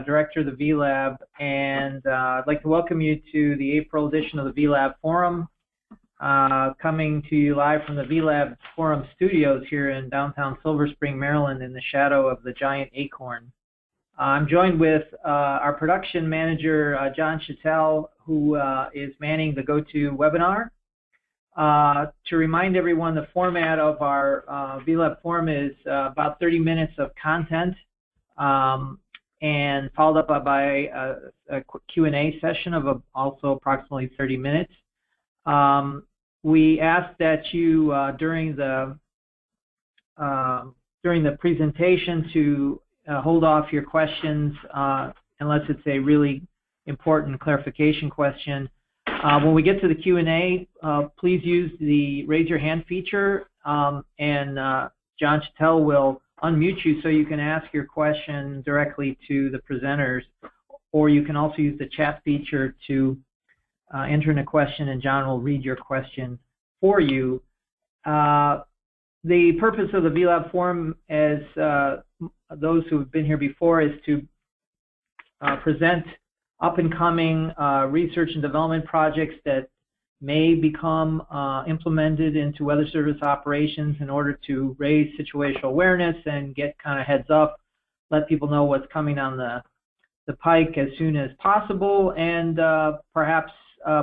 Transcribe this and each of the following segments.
Director of the VLab, and I'd like to welcome you to the April edition of the VLabForum, coming to you live from the VLabForum studios here in downtown Silver Spring, Maryland, in the shadow of the giant acorn. I'm joined with our production manager, John Chattel, who is manning the GoToWebinar. To remind everyone, the format of our VLabForum is about 30 minutes of content, and followed up by a Q&A session of also approximately 30 minutes. We ask that you, during the presentation, to hold off your questions unless it's a really important clarification question. When we get to the Q&A, please use the raise your hand feature, and John Chattel will unmute you so you can ask your question directly to the presenters, or you can also use the chat feature to enter in a question, and John will read your question for you. The purpose of the VLabForum, as those who have been here before, is to present up-and-coming research and development projects that may become implemented into weather service operations in order to raise situational awareness and get kind of heads up, let people know what's coming on the pike as soon as possible, and perhaps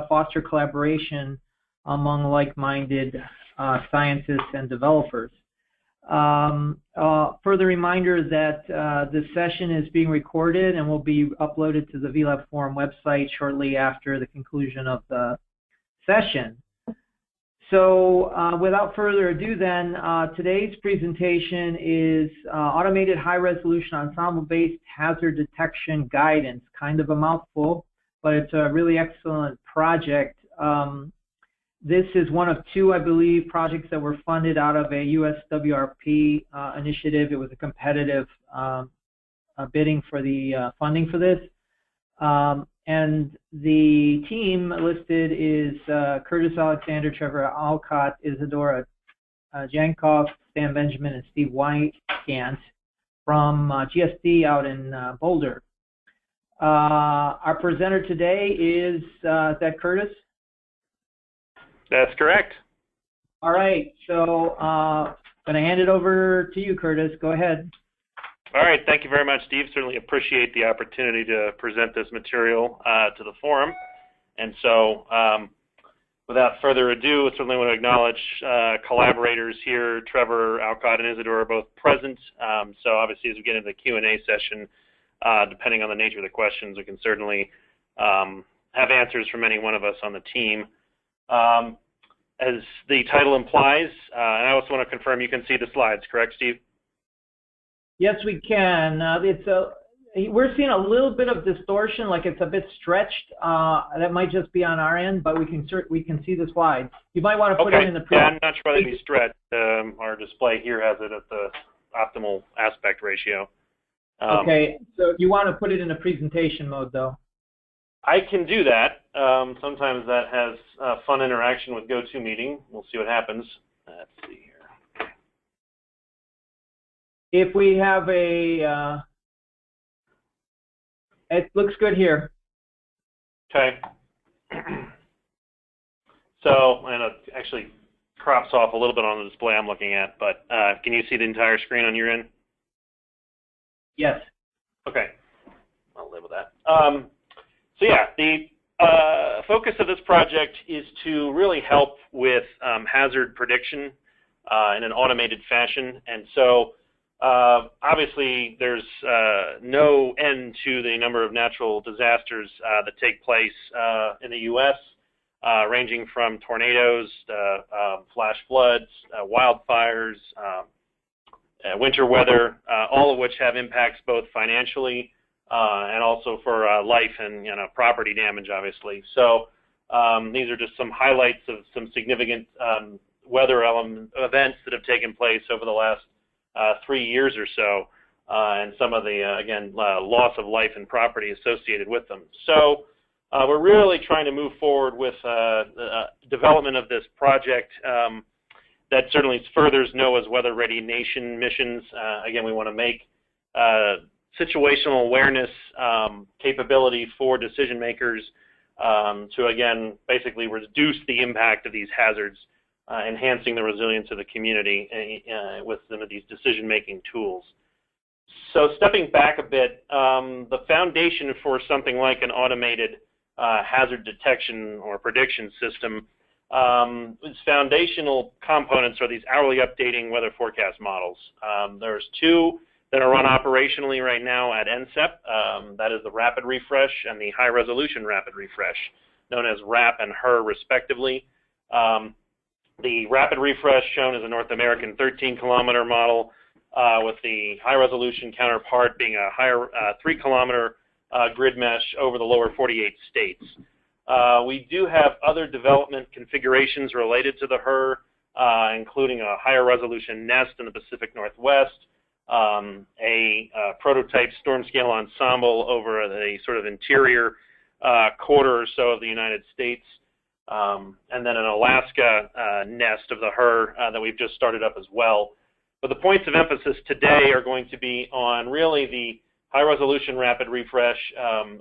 foster collaboration among like-minded scientists and developers. Further reminder that this session is being recorded and will be uploaded to the VLabForum website shortly after the conclusion of the session. So without further ado then, today's presentation is Automated High-Resolution Ensemble-Based Hazard Detection Guidance. Kind of a mouthful, but it's a really excellent project. This is one of two, I believe, projects that were funded out of a US WRP initiative. It was a competitive bidding for the funding for this. And the team listed is Curtis Alexander, Trevor, Alcott, Isidora, Jankov, Stan Benjamin, and Steve Wygant from GSD out in Boulder. Our presenter today is that Curtis? That's correct. All right, so I'm going to hand it over to you, Curtis. Go ahead. All right, thank you very much, Steve. Certainly appreciate the opportunity to present this material to the forum. And so, without further ado, I certainly want to acknowledge collaborators here. Trevor, Alcott, and Isidora are both present. So obviously, as we get into the Q&A session, depending on the nature of the questions, we can certainly have answers from any one of us on the team. As the title implies, and I also want to confirm you can see the slides, correct, Steve? Yes, we can. We're seeing a little bit of distortion, like it's a bit stretched. That might just be on our end, but we can see the slides. You might want to put it in the. Yeah, I'm not sure whether it be stretched. Our display here has it at the optimal aspect ratio. Okay, so you want to put it in a presentation mode, though. I can do that. Sometimes that has fun interaction with GoToMeeting. We'll see what happens. Let's see here. If we have a, it looks good here. Okay. So, and it actually crops off a little bit on the display I'm looking at, but can you see the entire screen on your end? Yes. Okay. I'll live with that. So yeah, the focus of this project is to really help with hazard prediction in an automated fashion. And so obviously there's no end to the number of natural disasters that take place in the U.S., ranging from tornadoes, flash floods, wildfires, winter weather, all of which have impacts both financially and also for life and property damage, obviously. So these are just some highlights of some significant weather events that have taken place over the last 3 years or so, and some of the loss of life and property associated with them. So we're really trying to move forward with the development of this project that certainly furthers NOAA's Weather Ready Nation missions. Again, we want to make situational awareness capability for decision makers to, again, basically reduce the impact of these hazards, enhancing the resilience of the community with some of these decision-making tools. So stepping back a bit, the foundation for something like an automated hazard detection or prediction system, its foundational components are these hourly updating weather forecast models. There's two that are run operationally right now at NCEP. That is the Rapid Refresh and the High Resolution Rapid Refresh, known as RAP and HER respectively. The Rapid Refresh shown as a North American 13-kilometer model, with the high resolution counterpart being a higher 3-kilometer grid mesh over the lower 48 states. We do have other development configurations related to the HER, including a higher resolution nest in the Pacific Northwest, a prototype storm scale ensemble over a sort of interior quarter or so of the United States, and then an Alaska nest of the HER that we've just started up as well. But the points of emphasis today are going to be on really the high-resolution rapid refresh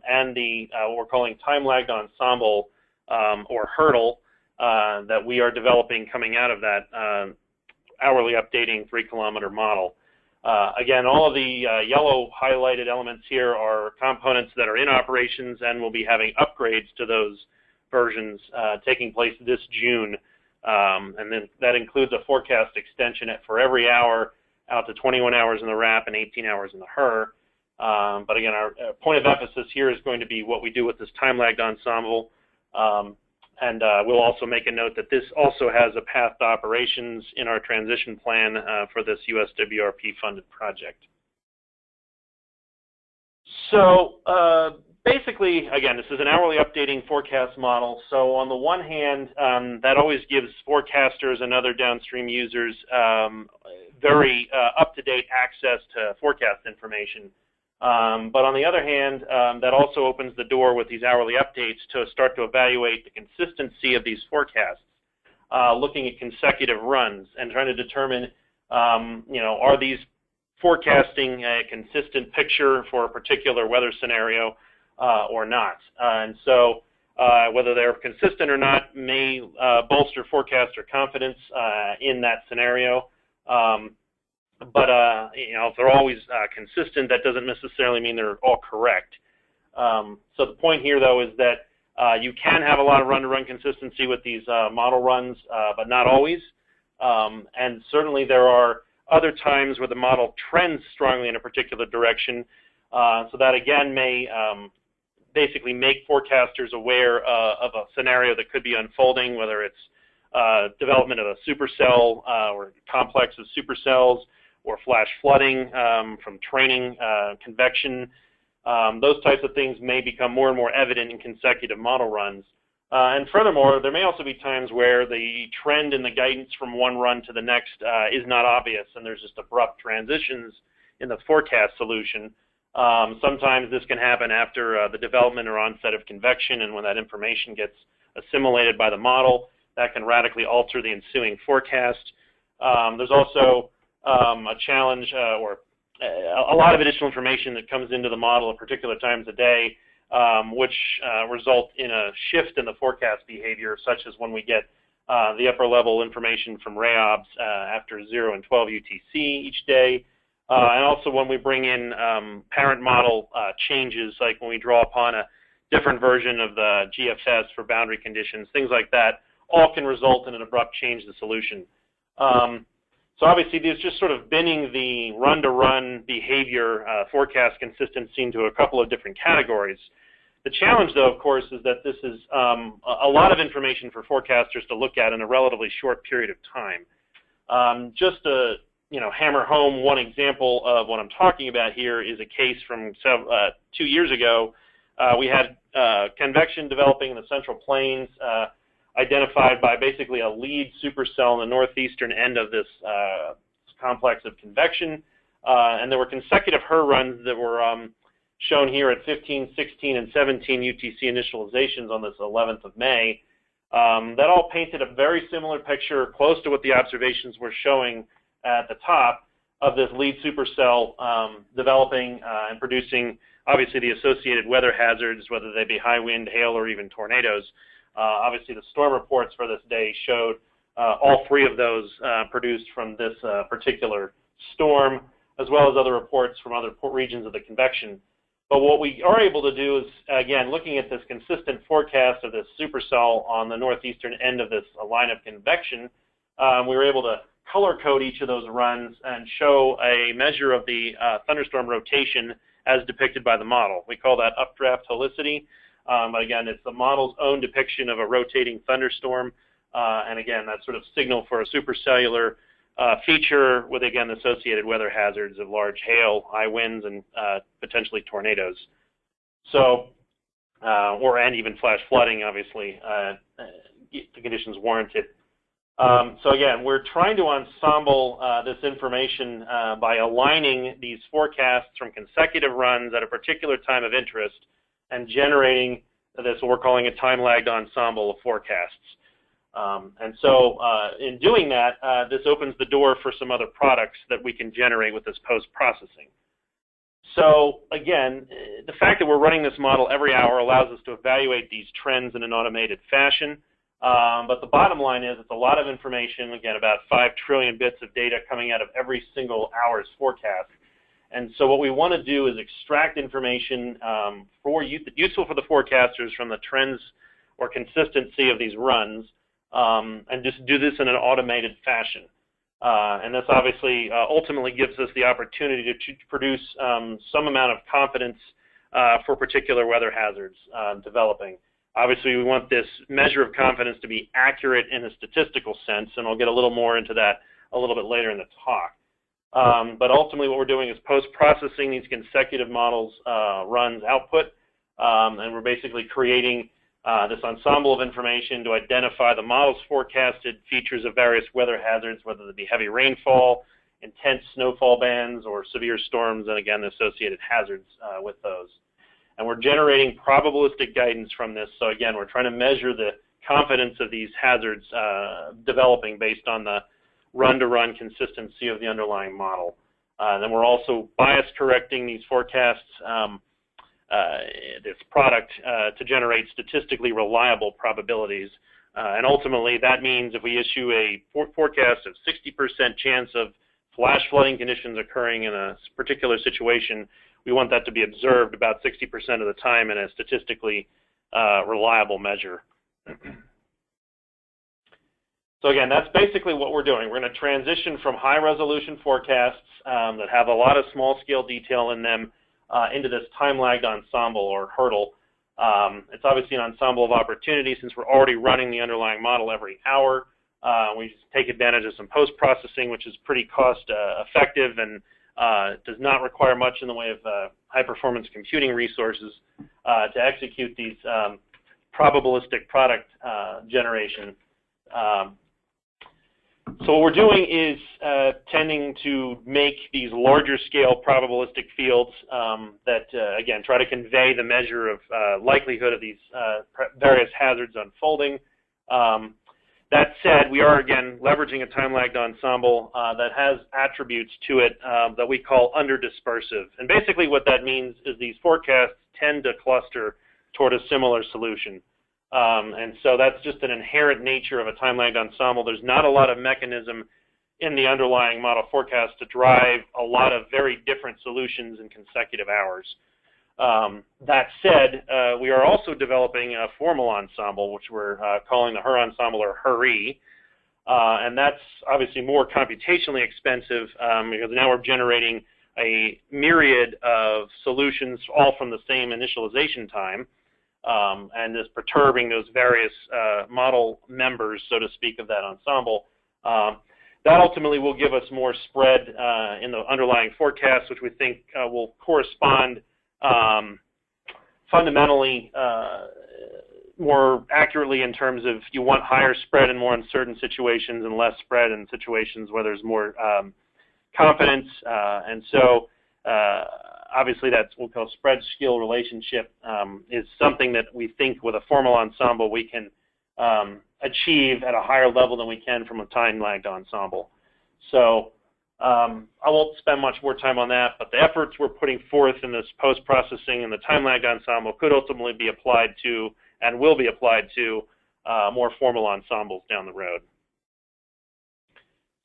and the what we're calling time-lagged ensemble or hurdle that we are developing coming out of that hourly updating 3-kilometer model. Again, all of the yellow highlighted elements here are components that are in operations and will be having upgrades to those versions taking place this June. And then that includes a forecast extension for every hour out to 21 hours in the RAP and 18 hours in the HER. But again, our point of emphasis here is going to be what we do with this time-lagged ensemble. And we'll also make a note that this also has a path to operations in our transition plan for this USWRP-funded project. So basically, again, this is an hourly updating forecast model. So on the one hand, that always gives forecasters and other downstream users very up-to-date access to forecast information. But on the other hand, that also opens the door with these hourly updates to start to evaluate the consistency of these forecasts, looking at consecutive runs and trying to determine, are these forecasting a consistent picture for a particular weather scenario or not. And so whether they're consistent or not may bolster forecaster confidence in that scenario. But if they're always consistent, that doesn't necessarily mean they're all correct. So the point here, though, is that you can have a lot of run-to-run consistency with these model runs, but not always. And certainly there are other times where the model trends strongly in a particular direction. So that, again, may basically make forecasters aware of a scenario that could be unfolding, whether it's development of a supercell or complex of supercells, or flash flooding from training, convection. Those types of things may become more and more evident in consecutive model runs. And furthermore, there may also be times where the trend in the guidance from one run to the next is not obvious, and there's just abrupt transitions in the forecast solution. Sometimes this can happen after the development or onset of convection, and when that information gets assimilated by the model, that can radically alter the ensuing forecast. There's also a challenge or a lot of additional information that comes into the model at particular times of day, which result in a shift in the forecast behavior, such as when we get the upper level information from RAOBs after 0 and 12 UTC each day, and also when we bring in parent model changes, like when we draw upon a different version of the GFS for boundary conditions, things like that, all can result in an abrupt change in the solution. So obviously, there's just sort of binning the run-to-run behavior forecast consistency into a couple of different categories. The challenge, though, of course, is that this is a lot of information for forecasters to look at in a relatively short period of time. Just to hammer home one example of what I'm talking about here is a case from 2 years ago. We had convection developing in the Central Plains, identified by basically a lead supercell in the northeastern end of this complex of convection. And there were consecutive HER runs that were shown here at 15, 16, and 17 UTC initializations on this 11th of May. That all painted a very similar picture, close to what the observations were showing at the top. of this lead supercell developing and producing, obviously, the associated weather hazards, whether they be high wind, hail, or even tornadoes. Obviously, the storm reports for this day showed all three of those produced from this particular storm, as well as other reports from other regions of the convection. But what we are able to do is, again, looking at this consistent forecast of this supercell on the northeastern end of this line of convection, we were able to color code each of those runs and show a measure of the thunderstorm rotation as depicted by the model. We call that updraft helicity. But again, it's the model's own depiction of a rotating thunderstorm. And again, that sort of signal for a supercellular feature with, again, associated weather hazards of large hail, high winds, and potentially tornadoes. So, and even flash flooding, obviously, the conditions warranted. So again, we're trying to ensemble this information by aligning these forecasts from consecutive runs at a particular time of interest and generating this, what we're calling a time-lagged ensemble of forecasts. And so in doing that, this opens the door for some other products that we can generate with this post-processing. So again, the fact that we're running this model every hour allows us to evaluate these trends in an automated fashion. But the bottom line is it's a lot of information, again, about 5 trillion bits of data coming out of every single hour's forecast. And so what we want to do is extract information useful for the forecasters from the trends or consistency of these runs, and just do this in an automated fashion. And this obviously ultimately gives us the opportunity to produce some amount of confidence for particular weather hazards developing. Obviously, we want this measure of confidence to be accurate in a statistical sense, and I'll get a little more into that a little bit later in the talk. But ultimately, what we're doing is post-processing these consecutive models runs output, and we're basically creating this ensemble of information to identify the model's forecasted features of various weather hazards, whether they be heavy rainfall, intense snowfall bands, or severe storms, and again, the associated hazards with those. And we're generating probabilistic guidance from this. So again, we're trying to measure the confidence of these hazards developing based on the run-to-run consistency of the underlying model. Then we're also bias correcting these forecasts, this product, to generate statistically reliable probabilities. And ultimately, that means if we issue a forecast of 60% chance of flash flooding conditions occurring in a particular situation, we want that to be observed about 60% of the time in a statistically reliable measure. So again, that's basically what we're doing. We're going to transition from high-resolution forecasts that have a lot of small-scale detail in them into this time-lagged ensemble or hurdle. It's obviously an ensemble of opportunity since we're already running the underlying model every hour. We just take advantage of some post-processing, which is pretty cost-effective and does not require much in the way of high-performance computing resources to execute these probabilistic product generation. So what we're doing is tending to make these larger scale probabilistic fields that, again, try to convey the measure of likelihood of these various hazards unfolding. That said, we are, again, leveraging a time-lagged ensemble that has attributes to it that we call under-dispersive. And basically what that means is these forecasts tend to cluster toward a similar solution. And so that's just an inherent nature of a time-lagged ensemble. There's not a lot of mechanism in the underlying model forecast to drive a lot of very different solutions in consecutive hours. That said, we are also developing a formal ensemble, which we're calling the HER ensemble or HERE. And that's obviously more computationally expensive because now we're generating a myriad of solutions all from the same initialization time. And is perturbing those various model members, so to speak, of that ensemble. That ultimately will give us more spread in the underlying forecast, which we think will correspond fundamentally more accurately in terms of you want higher spread in more uncertain situations and less spread in situations where there's more confidence. And so obviously that's what we call spread-skill relationship is something that we think with a formal ensemble we can achieve at a higher level than we can from a time-lagged ensemble. So I won't spend much more time on that, but the efforts we're putting forth in this post-processing and the time-lagged ensemble could ultimately be applied to and will be applied to more formal ensembles down the road.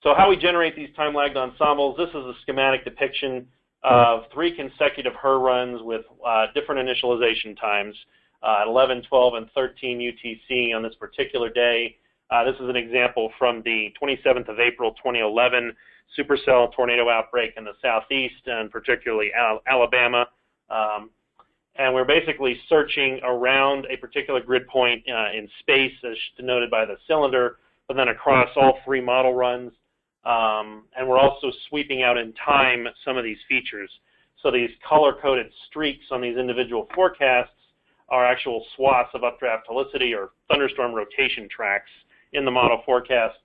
So how we generate these time-lagged ensembles, this is a schematic depiction of 3 consecutive HER runs with different initialization times at 11, 12, and 13 UTC on this particular day. This is an example from the 27th of April 2011 supercell tornado outbreak in the southeast, and particularly Alabama. And we're basically searching around a particular grid point in space, as denoted by the cylinder, but then across all 3 model runs. And we're also sweeping out in time some of these features. So these color-coded streaks on these individual forecasts are actual swaths of updraft helicity or thunderstorm rotation tracks in the model forecast.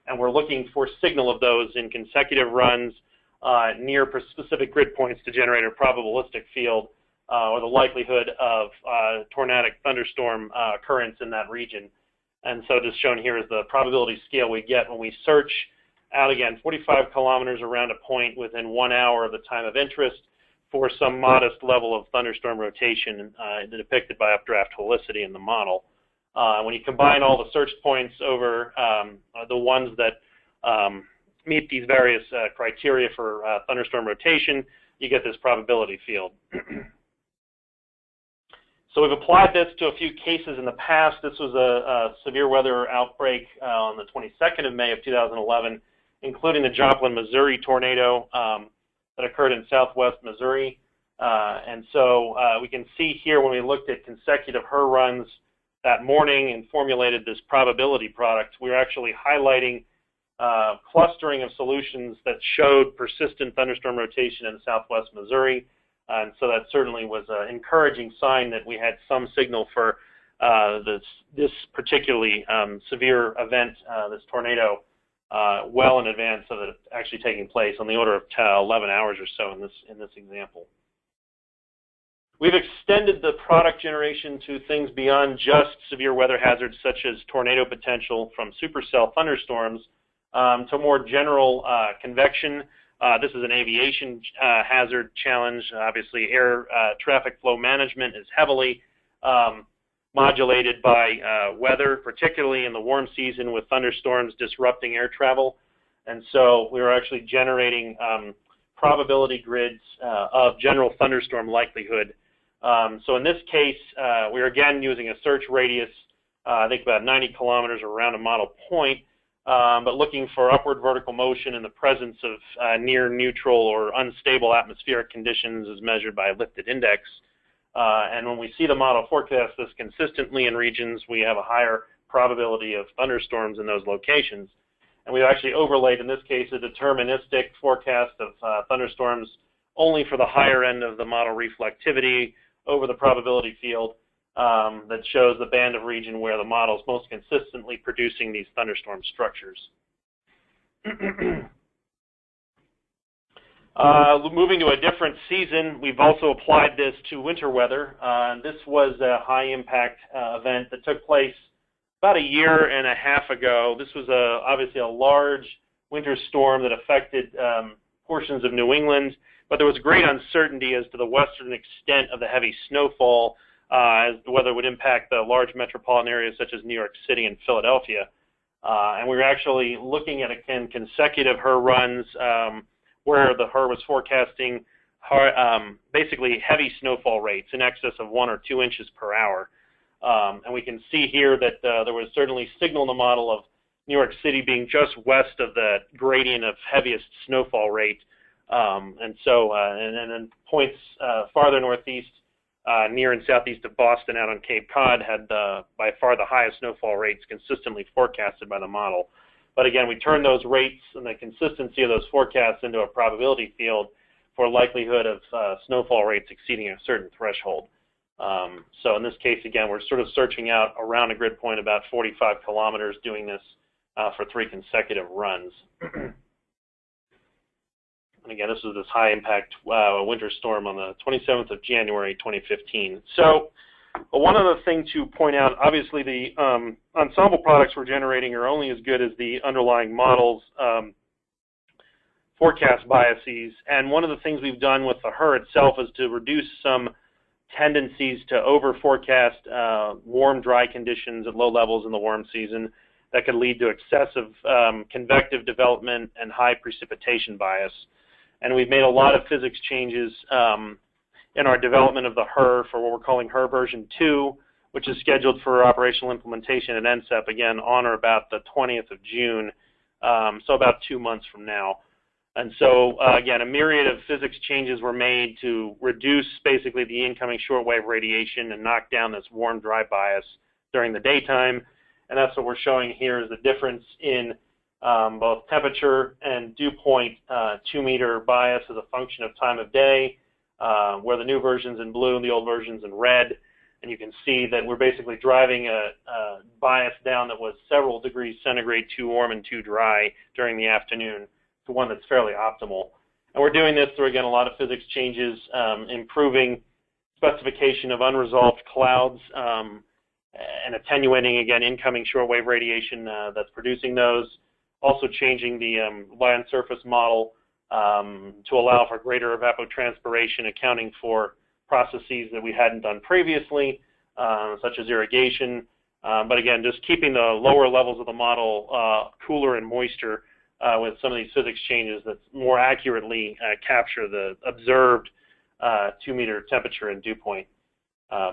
And we're looking for signal of those in consecutive runs near specific grid points to generate a probabilistic field or the likelihood of tornadic thunderstorm occurrence in that region. And so just shown here is the probability scale we get when we search out, again, 45 kilometers around a point within 1 hour of the time of interest for some modest level of thunderstorm rotation depicted by updraft helicity in the model. When you combine all the search points over the ones that meet these various criteria for thunderstorm rotation, you get this probability field. So we've applied this to a few cases in the past. This was a severe weather outbreak on the 22nd of May of 2011, including the Joplin, Missouri tornado that occurred in southwest Missouri. And so we can see here when we looked at consecutive HER runs that morning and formulated this probability product, we were actually highlighting clustering of solutions that showed persistent thunderstorm rotation in southwest Missouri. And so that certainly was an encouraging sign that we had some signal for this particularly severe event, this tornado, well in advance of it actually taking place, on the order of 11 hours or so in this example. We've extended the product generation to things beyond just severe weather hazards such as tornado potential from supercell thunderstorms to more general convection. This is an aviation hazard challenge. Obviously, air traffic flow management is heavily modulated by weather, particularly in the warm season with thunderstorms disrupting air travel. And so we were actually generating probability grids of general thunderstorm likelihood. So in this case, we're again using a search radius, I think about 90 kilometers around a model point, but looking for upward vertical motion in the presence of near neutral or unstable atmospheric conditions as measured by a lifted index. And when we see the model forecast this consistently in regions, we have a higher probability of thunderstorms in those locations. And we've actually overlaid, in this case, a deterministic forecast of thunderstorms only for the higher end of the model reflectivity over the probability field that shows the band of region where the model is most consistently producing these thunderstorm structures. Moving to a different season, we've also applied this to winter weather. This was a high-impact event that took place about a year and a half ago. This was obviously a large winter storm that affected portions of New England, but there was great uncertainty as to the western extent of the heavy snowfall, as to whether it would impact the large metropolitan areas such as New York City and Philadelphia. And we were actually looking at, again, consecutive HER runs where the HER was forecasting basically heavy snowfall rates in excess of 1 or 2 inches per hour. And we can see here that there was certainly signal in the model of New York City being just west of the gradient of heaviest snowfall rate. And then points farther northeast, near and southeast of Boston out on Cape Cod had by far the highest snowfall rates consistently forecasted by the model. But again, we turned those rates and the consistency of those forecasts into a probability field for likelihood of snowfall rates exceeding a certain threshold. So in this case, again, we're sort of searching out around a grid point about 45 kilometers, doing this for 3 consecutive runs. And again, this was this high-impact winter storm on the 27th of January, 2015. So one other thing to point out, obviously the ensemble products we're generating are only as good as the underlying models forecast biases. And one of the things we've done with the HRRR itself is to reduce some tendencies to over-forecast warm, dry conditions at low levels in the warm season that could lead to excessive convective development and high precipitation bias. And we've made a lot of physics changes in our development of the HRRR for what we're calling HRRR version 2, which is scheduled for operational implementation at NCEP, again, on or about the 20th of June, so about 2 months from now. And so, again, a myriad of physics changes were made to reduce basically the incoming shortwave radiation and knock down this warm, dry bias during the daytime. And that's what we're showing here is the difference in both temperature and dew point 2-meter bias as a function of time of day, where the new version's in blue and the old version's in red. And you can see that we're basically driving a bias down that was several degrees centigrade too warm and too dry during the afternoon to one that's fairly optimal. And we're doing this through, again, a lot of physics changes, improving specification of unresolved clouds, and attenuating, again, incoming shortwave radiation that's producing those. Also changing the land surface model to allow for greater evapotranspiration, accounting for processes that we hadn't done previously, such as irrigation. But again, just keeping the lower levels of the model cooler and moister with some of these physics changes that more accurately capture the observed 2-meter temperature and dew point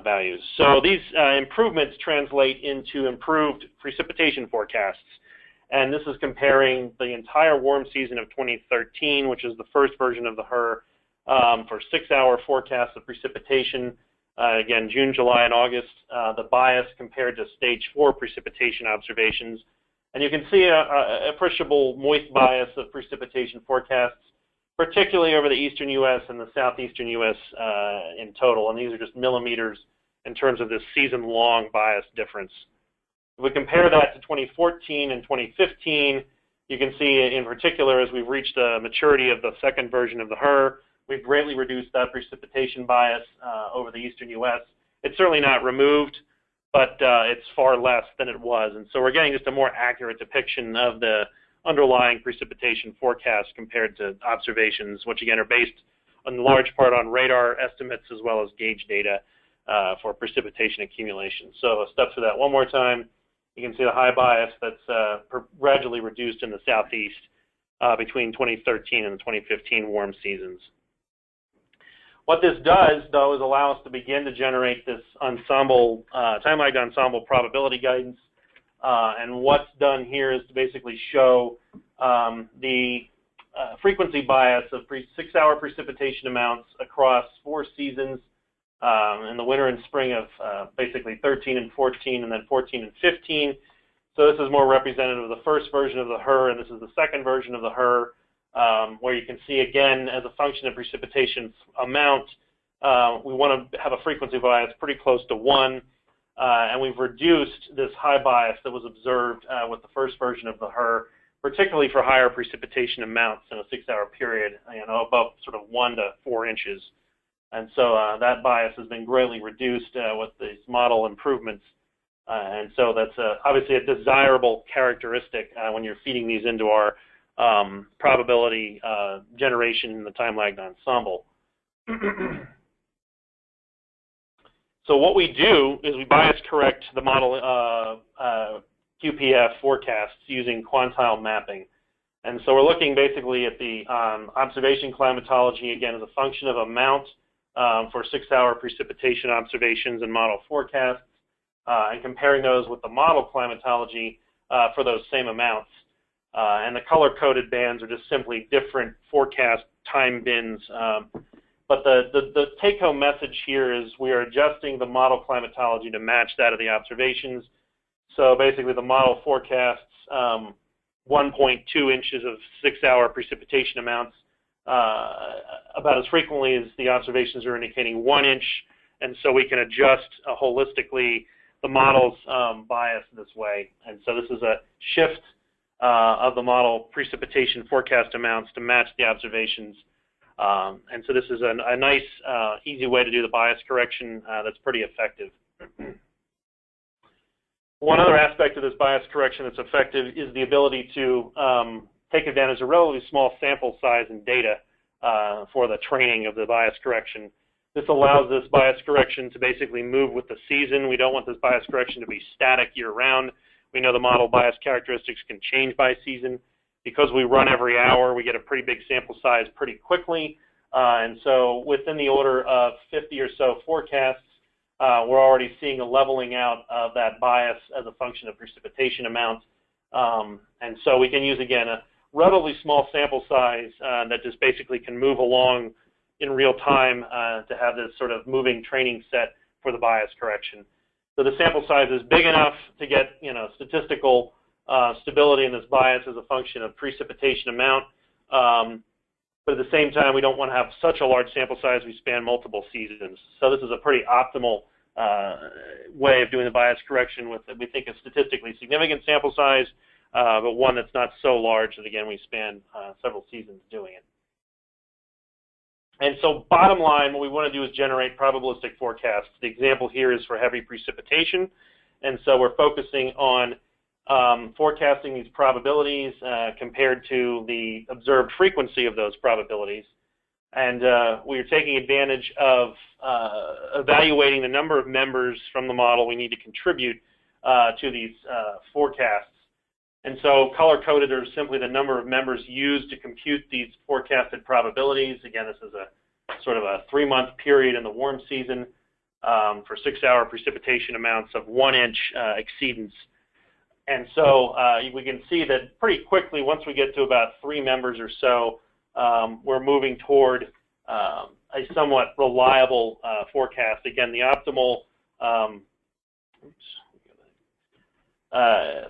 values. So these improvements translate into improved precipitation forecasts. And this is comparing the entire warm season of 2013, which is the first version of the HRRR, for 6-hour forecasts of precipitation, again, June, July, and August, the bias compared to stage 4 precipitation observations. And you can see a appreciable moist bias of precipitation forecasts, particularly over the eastern U.S. and the southeastern U.S. In total. And these are just millimeters in terms of this season-long bias difference. If we compare that to 2014 and 2015, you can see in particular as we've reached the maturity of the second version of the HRRR, we've greatly reduced that precipitation bias over the eastern U.S. It's certainly not removed, but it's far less than it was. And so we're getting just a more accurate depiction of the underlying precipitation forecast compared to observations, which again are based in large part on radar estimates as well as gauge data for precipitation accumulation. So I'll step through that one more time. You can see the high bias that's gradually reduced in the southeast between 2013 and the 2015 warm seasons. What this does, though, is allow us to begin to generate this ensemble, time-lagged ensemble probability guidance. And what's done here is to basically show the frequency bias of 6-hour precipitation amounts across 4 seasons in the winter and spring of basically 13 and 14, and then 14 and 15. So this is more representative of the first version of the HRRR, and this is the second version of the HRRR, where you can see, again, as a function of precipitation amount, we want to have a frequency bias pretty close to 1, and we've reduced this high bias that was observed with the first version of the HRRR, particularly for higher precipitation amounts in a 6-hour period, above sort of 1 to 4 inches. And so that bias has been greatly reduced with these model improvements. And so that's obviously a desirable characteristic when you're feeding these into our probability generation in the time-lagged ensemble. So what we do is we bias correct the model QPF forecasts using quantile mapping. And so we're looking basically at the observation climatology, again, as a function of amount for 6-hour precipitation observations and model forecasts, and comparing those with the model climatology for those same amounts. And the color-coded bands are just simply different forecast time bins. But the take-home message here is we are adjusting the model climatology to match that of the observations. So basically the model forecasts 1.2 inches of 6-hour precipitation amounts about as frequently as the observations are indicating 1 inch. And so we can adjust holistically the model's bias this way. And so this is a shift of the model precipitation forecast amounts to match the observations. And so this is a nice, easy way to do the bias correction that's pretty effective. One other aspect of this bias correction that's effective is the ability to take advantage of a relatively small sample size and data for the training of the bias correction. This allows this bias correction to basically move with the season. We don't want this bias correction to be static year-round. We know the model bias characteristics can change by season. Because we run every hour, we get a pretty big sample size pretty quickly. And so within the order of 50 or so forecasts, we're already seeing a leveling out of that bias as a function of precipitation amount. And so we can use, again, a relatively small sample size that just basically can move along in real time to have this sort of moving training set for the bias correction. So the sample size is big enough to get, statistical stability in this bias as a function of precipitation amount. But at the same time, we don't want to have such a large sample size we span multiple seasons. So this is a pretty optimal way of doing the bias correction with, we think, a statistically significant sample size, but one that's not so large that, again, we span several seasons doing it. And so bottom line, what we want to do is generate probabilistic forecasts. The example here is for heavy precipitation. And so we're focusing on forecasting these probabilities compared to the observed frequency of those probabilities. And we are taking advantage of evaluating the number of members from the model we need to contribute to these forecasts. And so color-coded are simply the number of members used to compute these forecasted probabilities. Again, this is a sort of a 3-month period in the warm season for 6-hour precipitation amounts of 1-inch exceedance. And so we can see that pretty quickly, once we get to about 3 members or so, we're moving toward a somewhat reliable forecast. Again, the optimal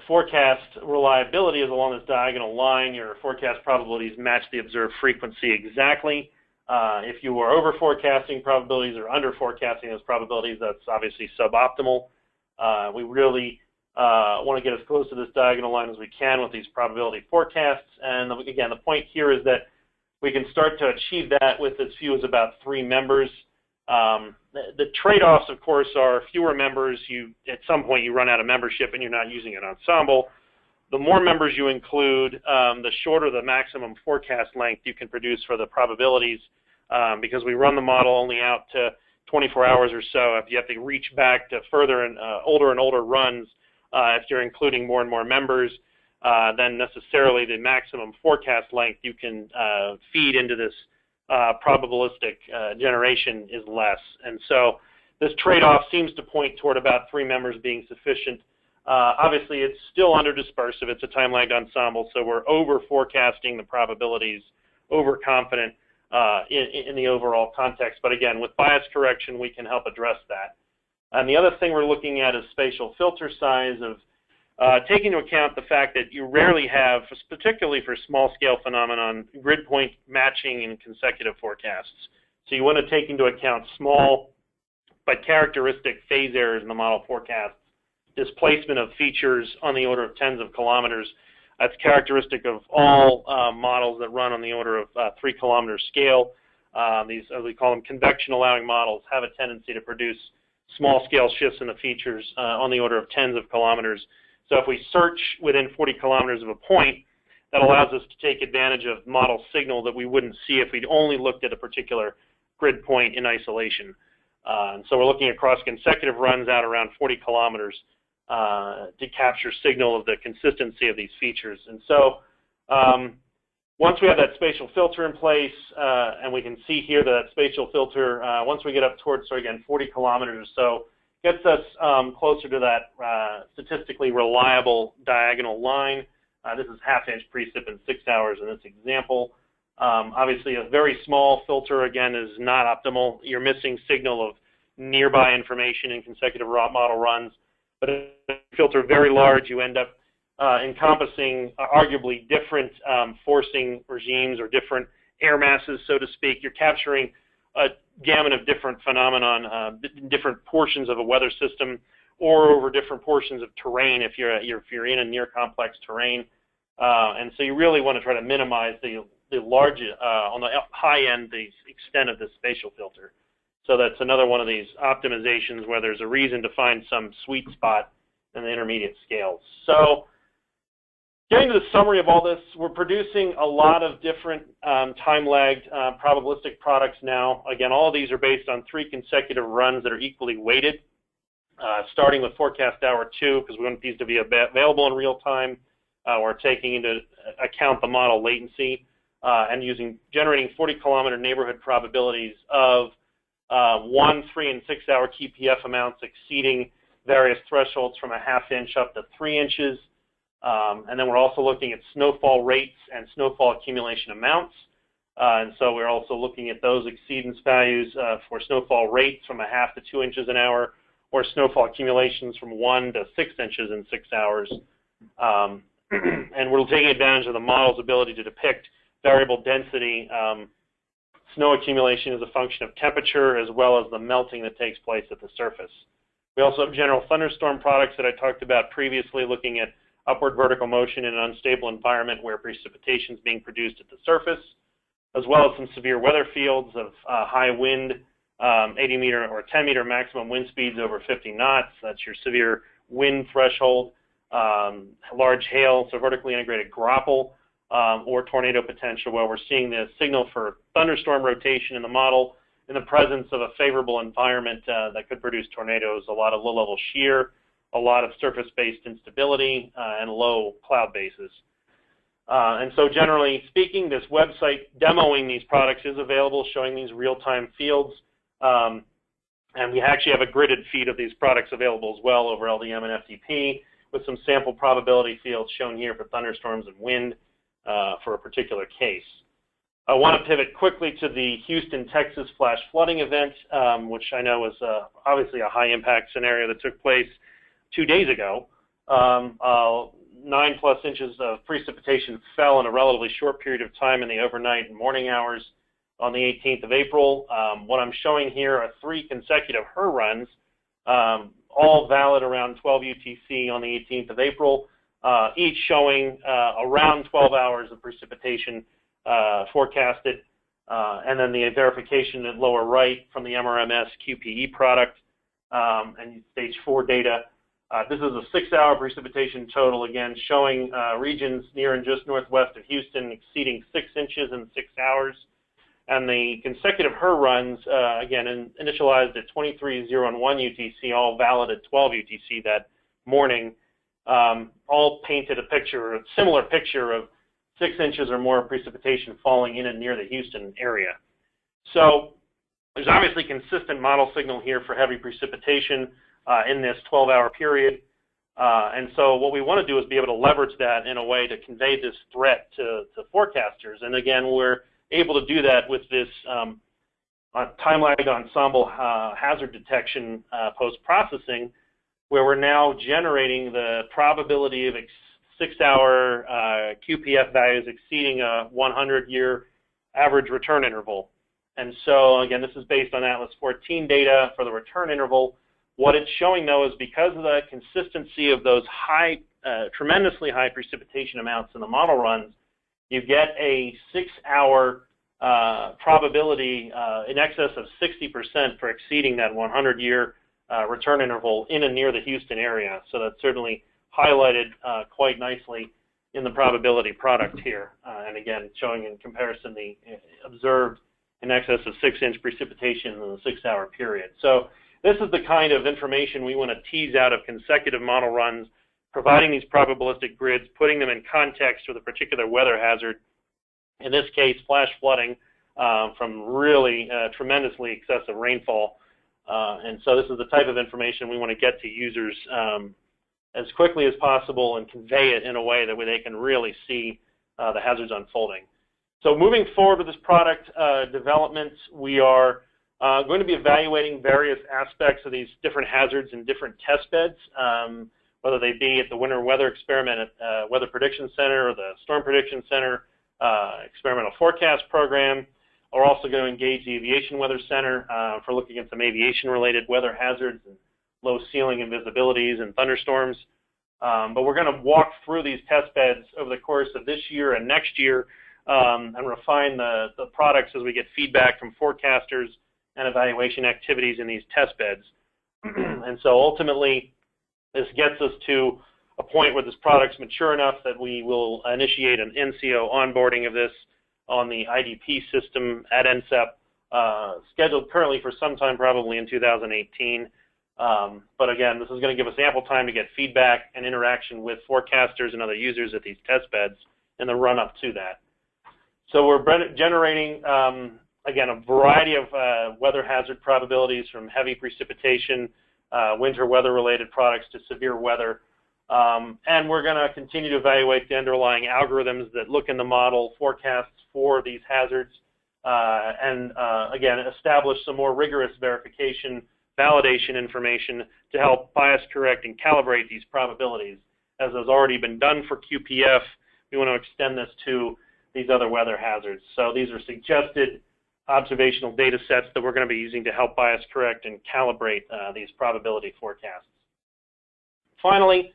forecast reliability is along this diagonal line. Your forecast probabilities match the observed frequency exactly. If you are over-forecasting probabilities or under-forecasting those probabilities, that's obviously suboptimal. We really want to get as close to this diagonal line as we can with these probability forecasts. And again, the point here is that we can start to achieve that with as few as about 3 members. The trade-offs, of course, are fewer members. At some point, you run out of membership and you're not using an ensemble. The more members you include, the shorter the maximum forecast length you can produce for the probabilities, because we run the model only out to 24 hours or so. If you have to reach back to further and older runs, if you're including more and more members, then necessarily the maximum forecast length you can feed into this probabilistic generation is less. And so this trade-off seems to point toward about 3 members being sufficient. Obviously, it's still under-dispersive. It's a time-lagged ensemble, so we're over-forecasting the probabilities, overconfident in the overall context. But again, with bias correction, we can help address that. And the other thing we're looking at is spatial filter size, of taking into account the fact that you rarely have, particularly for small-scale phenomenon, grid point matching in consecutive forecasts. So you want to take into account small but characteristic phase errors in the model forecasts, displacement of features on the order of tens of kilometers. That's characteristic of all models that run on the order of 3-kilometer scale. These, as we call them, convection-allowing models, have a tendency to produce small-scale shifts in the features on the order of tens of kilometers. So if we search within 40 kilometers of a point, that allows us to take advantage of model signal that we wouldn't see if we'd only looked at a particular grid point in isolation. And so we're looking across consecutive runs out around 40 kilometers to capture signal of the consistency of these features. And so once we have that spatial filter in place, and we can see here that spatial filter, once we get up towards, so again, 40 kilometers or so, gets us closer to that statistically reliable diagonal line. This is half-inch precip in 6 hours in this example. Obviously, a very small filter, again, is not optimal. You're missing signal of nearby information in consecutive model runs. But if you filter very large, you end up encompassing arguably different forcing regimes or different air masses, so to speak. You're capturing a gamut of different phenomenon, different portions of a weather system, or over different portions of terrain if you're in a near complex terrain. And so you really want to try to minimize the large, on the high end, the extent of the spatial filter. So that's another one of these optimizations where there's a reason to find some sweet spot in the intermediate scales. So getting to the summary of all this, we're producing a lot of different time-lagged probabilistic products now. Again, all of these are based on 3 consecutive runs that are equally weighted, starting with forecast hour 2, because we want these to be available in real time. We're taking into account the model latency and generating 40-kilometer neighborhood probabilities of 1, 3, and 6-hour QPF amounts exceeding various thresholds from a ½ inch up to 3 inches. And then we're also looking at snowfall rates and snowfall accumulation amounts. And so we're also looking at those exceedance values for snowfall rates from a ½ to 2 inches an hour, or snowfall accumulations from 1 to 6 inches in 6 hours. And we're taking advantage of the model's ability to depict variable density snow accumulation as a function of temperature, as well as the melting that takes place at the surface. We also have general thunderstorm products that I talked about previously, looking at upward vertical motion in an unstable environment where precipitation is being produced at the surface, as well as some severe weather fields of high wind, 80-meter or 10-meter maximum wind speeds over 50 knots. That's your severe wind threshold. Large hail, so vertically integrated grapple, or tornado potential, where we're seeing the signal for thunderstorm rotation in the model in the presence of a favorable environment that could produce tornadoes, a lot of low-level shear, a lot of surface-based instability, and low cloud bases. And so generally speaking, this website demoing these products is available, showing these real-time fields. And we actually have a gridded feed of these products available as well over LDM and FTP, with some sample probability fields shown here for thunderstorms and wind for a particular case. I want to pivot quickly to the Houston, Texas flash flooding event, which I know is obviously a high-impact scenario that took place 2 days ago. 9+ inches of precipitation fell in a relatively short period of time in the overnight and morning hours on the 18th of April. What I'm showing here are 3 consecutive HER runs, all valid around 12 UTC on the 18th of April, each showing around 12 hours of precipitation forecasted, and then the verification at lower right from the MRMS QPE product and stage 4 data. This is a 6-hour precipitation total, again, showing regions near and just northwest of Houston exceeding 6 inches in 6 hours. And the consecutive HER runs, again, initialized at 23, 0, and 1 UTC, all valid at 12 UTC that morning, all painted a picture, a similar picture of 6 inches or more of precipitation falling in and near the Houston area. So there's obviously consistent model signal here for heavy precipitation in this 12-hour period. And so what we want to do is be able to leverage that in a way to convey this threat to forecasters. And again, we're able to do that with this time-lagged ensemble hazard detection post-processing, where we're now generating the probability of 6-hour QPF values exceeding a 100-year average return interval. And so, again, this is based on Atlas 14 data for the return interval. What it's showing, though, is because of the consistency of those tremendously high precipitation amounts in the model runs, you get a 6-hour probability in excess of 60% for exceeding that 100-year return interval in and near the Houston area. So that's certainly highlighted quite nicely in the probability product here. And again, showing in comparison the observed in excess of 6-inch precipitation in the 6-hour period. So this is the kind of information we want to tease out of consecutive model runs, providing these probabilistic grids, putting them in context with a particular weather hazard, in this case, flash flooding from really tremendously excessive rainfall. And so this is the type of information we want to get to users as quickly as possible and convey it in a way that they can really see the hazards unfolding. So moving forward with this product development, we are going to be evaluating various aspects of these different hazards in different test beds, whether they be at the Winter Weather Experiment at Weather Prediction Center or the Storm Prediction Center Experimental Forecast Program. We're also going to engage the Aviation Weather Center for looking at some aviation-related weather hazards and low ceiling invisibilities and thunderstorms. But we're going to walk through these test beds over the course of this year and next year and refine the products as we get feedback from forecasters and evaluation activities in these test beds. And so ultimately, this gets us to a point where this product's mature enough that we will initiate an NCO onboarding of this on the IDP system at NCEP, scheduled currently for sometime probably in 2018. But again, this is going to give us ample time to get feedback and interaction with forecasters and other users at these test beds in the run-up to that. So we're generating, again, a variety of weather hazard probabilities from heavy precipitation, winter weather-related products to severe weather. And we're going to continue to evaluate the underlying algorithms that look in the model forecasts for these hazards and, again, establish some more rigorous verification, validation information to help bias correct and calibrate these probabilities. As has already been done for QPF, we want to extend this to these other weather hazards. So these are suggested observational data sets that we're going to be using to help bias correct and calibrate these probability forecasts. Finally,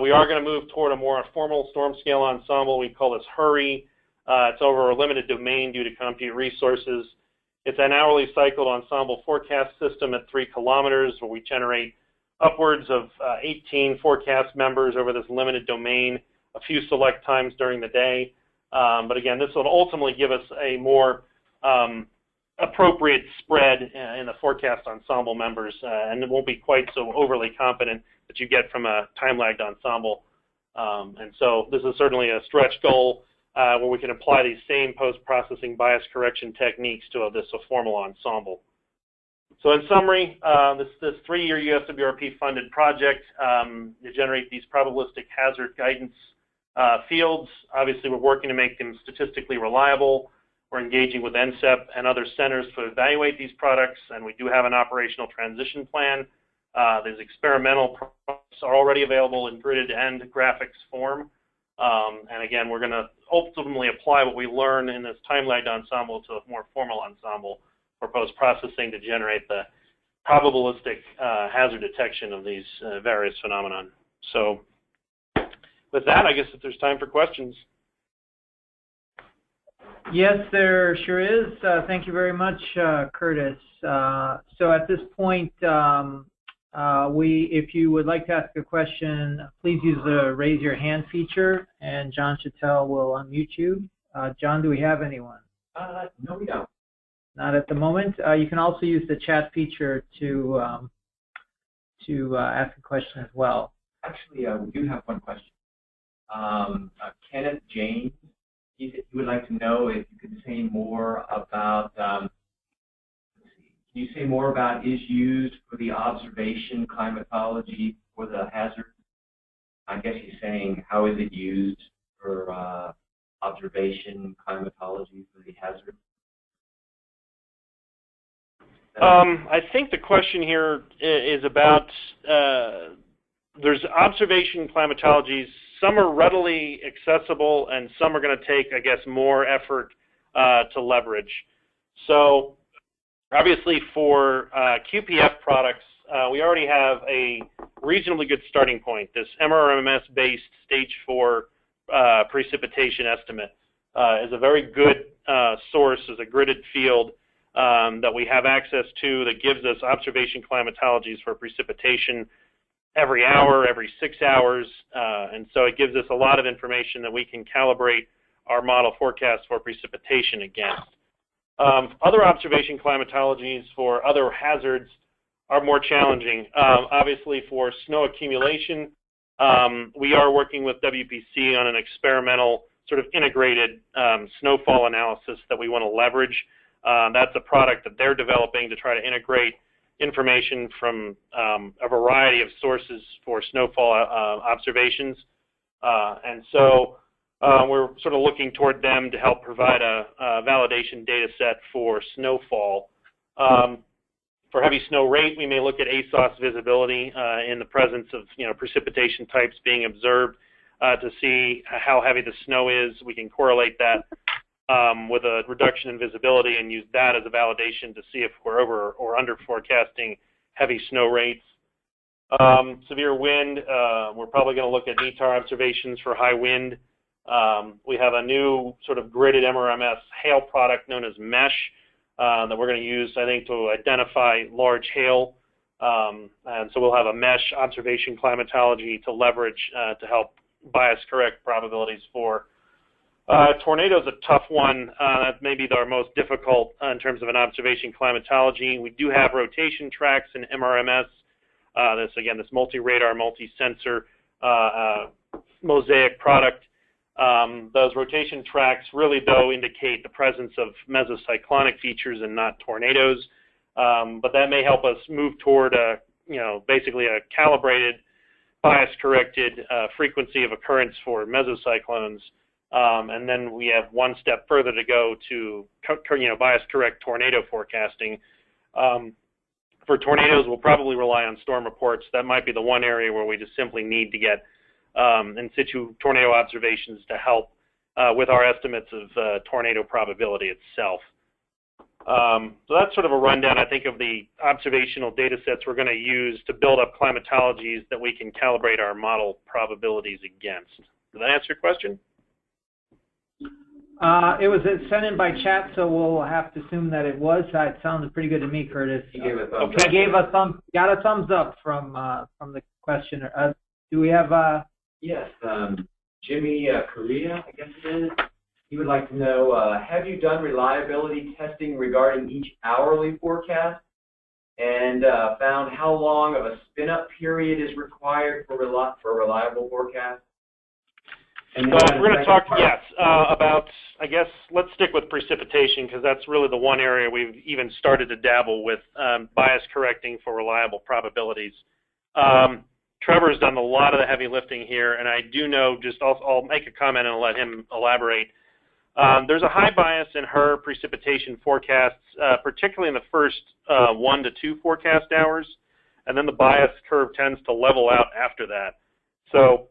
we are going to move toward a more formal storm scale ensemble. We call this HURRY. It's over a limited domain due to compute resources. It's an hourly cycled ensemble forecast system at 3 kilometers where we generate upwards of 18 forecast members over this limited domain, a few select times during the day. But again, this will ultimately give us a more appropriate spread in the forecast ensemble members, and it won't be quite so overly competent that you get from a time-lagged ensemble. And so this is certainly a stretch goal where we can apply these same post-processing bias correction techniques to this formal ensemble. So in summary, this 3-year USWRP-funded project to generate these probabilistic hazard guidance fields. Obviously, we're working to make them statistically reliable. We're engaging with NCEP and other centers to evaluate these products, and we do have an operational transition plan. These experimental products are already available in gridded and graphics form. And again, we're going to ultimately apply what we learn in this time-lagged ensemble to a more formal ensemble for post-processing to generate the probabilistic hazard detection of these various phenomenon. So with that, I guess if there's time for questions. Yes, there sure is. Thank you very much, Curtis. So at this point, if you would like to ask a question, please use the raise your hand feature, and John Chattel will unmute you. John, do we have anyone? No, we don't. Not at the moment. You can also use the chat feature to ask a question as well. Actually, we do have one question. Kenneth James, he would like to know if you could say more about, can you say more about is used for the observation climatology for the hazard? I guess he's saying how is it used for observation climatology for the hazard? I think the question here is about there's observation climatologies. Some are readily accessible, and some are going to take, I guess, more effort to leverage. So obviously for QPF products, we already have a reasonably good starting point. This MRMS-based stage 4 precipitation estimate is a very good source, is a gridded field that we have access to that gives us observation climatologies for precipitation every hour, every 6 hours, and so it gives us a lot of information that we can calibrate our model forecast for precipitation against. Other observation climatologies for other hazards are more challenging. Obviously, for snow accumulation, we are working with WPC on an experimental sort of integrated snowfall analysis that we want to leverage. That's a product that they're developing to try to integrate information from a variety of sources for snowfall observations. And so we're sort of looking toward them to help provide a validation data set for snowfall. For heavy snow rate, we may look at ASOS visibility in the presence of precipitation types being observed to see how heavy the snow is. We can correlate that with a reduction in visibility and use that as a validation to see if we're over or under forecasting heavy snow rates. Severe wind, we're probably going to look at NETAR observations for high wind. We have a new sort of gridded MRMS hail product known as MESH that we're going to use, I think, to identify large hail And so we'll have a mesh observation climatology to leverage to help bias correct probabilities for tornadoes. A tough one. That may be our most difficult in terms of an observation climatology. We do have rotation tracks in MRMS. This multi-radar, multi-sensor mosaic product. Those rotation tracks really, though, indicate the presence of mesocyclonic features and not tornadoes. But that may help us move toward basically a calibrated, bias-corrected frequency of occurrence for mesocyclones. And then we have one step further to go to bias-correct tornado forecasting. For tornadoes, we'll probably rely on storm reports. That might be the one area where we just simply need to get in situ tornado observations to help with our estimates of tornado probability itself. So that's sort of a rundown, I think, of the observational data sets we're going to use to build up climatologies that we can calibrate our model probabilities against. Did that answer your question? It was sent in by chat, so we'll have to assume that it was. It sounded pretty good to me, Curtis. He gave a thumbs up. He gave a got a thumbs up from the questioner. Do we have? Yes, Jimmy Korea, I guess it is. He would like to know, have you done reliability testing regarding each hourly forecast and found how long of a spin-up period is required for a reliable forecast? And well, we're going to talk, about, I guess, let's stick with precipitation because that's really the one area we've even started to dabble with bias correcting for reliable probabilities. Trevor's done a lot of the heavy lifting here, and I do know, I'll make a comment and I'll let him elaborate. There's a high bias in her precipitation forecasts, particularly in the first 1 to 2 forecast hours, and then the bias curve tends to level out after that. So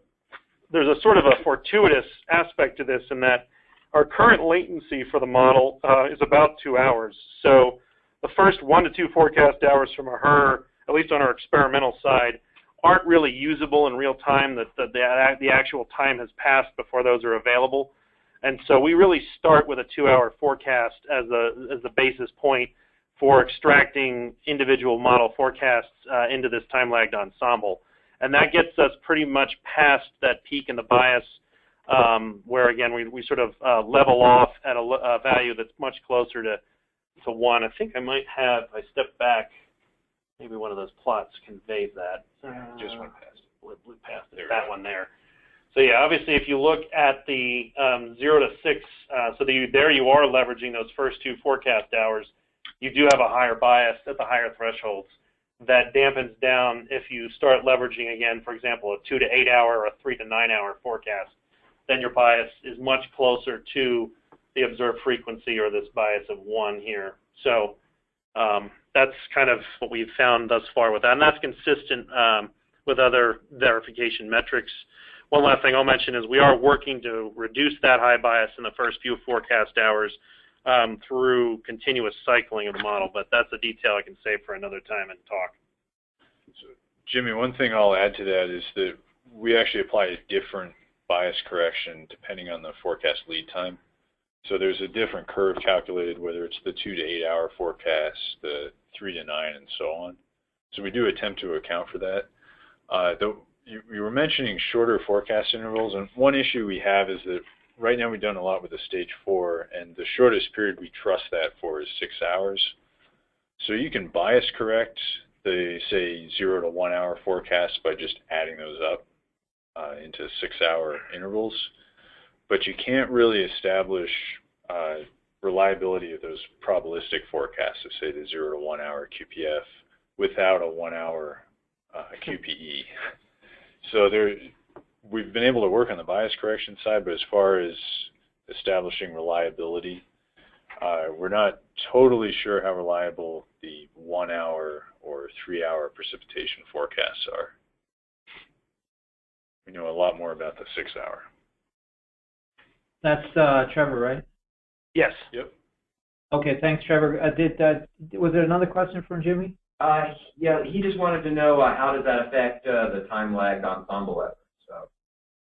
there's a sort of a fortuitous aspect to this in that our current latency for the model is about 2 hours. So the first 1 to 2 forecast hours from her, at least on our experimental side, aren't really usable in real time. The actual time has passed before those are available. And so we really start with a 2-hour forecast as the basis point for extracting individual model forecasts into this time-lagged ensemble. And that gets us pretty much past that peak in the bias where, again, we sort of level off at a value that's much closer to 1. I think I might have, if I step back, maybe one of those plots conveys that. Just went past it. Blew past it, that one there. So yeah, obviously if you look at the 0 to 6, there you are leveraging those first 2 forecast hours, you do have a higher bias at the higher thresholds. That dampens down if you start leveraging, again, for example, a 2 to 8 hour or a 3 to 9 hour forecast. Then your bias is much closer to the observed frequency or this bias of 1 here. So that's kind of what we've found thus far with that, and that's consistent with other verification metrics. One last thing I'll mention is we are working to reduce that high bias in the first few forecast hours through continuous cycling of the model, but that's a detail I can save for another time and talk. So, Jimmy, one thing I'll add to that is that we actually apply a different bias correction depending on the forecast lead time. So there's a different curve calculated, whether it's the 2 to 8 hour forecast, the 3 to 9, and so on. So we do attempt to account for that. You were mentioning shorter forecast intervals, and one issue we have is that right now we've done a lot with the stage 4, and the shortest period we trust that for is 6 hours. So you can bias correct the, say, 0 to 1 hour forecast by just adding those up into 6-hour intervals, but you can't really establish reliability of those probabilistic forecasts of, say, the 0 to 1 hour QPF without a 1 hour QPE. So we've been able to work on the bias correction side, but as far as establishing reliability, we're not totally sure how reliable the 1 hour or 3 hour precipitation forecasts are. We know a lot more about the 6 hour. That's Trevor, right? Yes. Yep. Okay, thanks, Trevor. Was there another question from Jimmy? Yeah, he just wanted to know how does that affect the time-lagged ensemble effort. So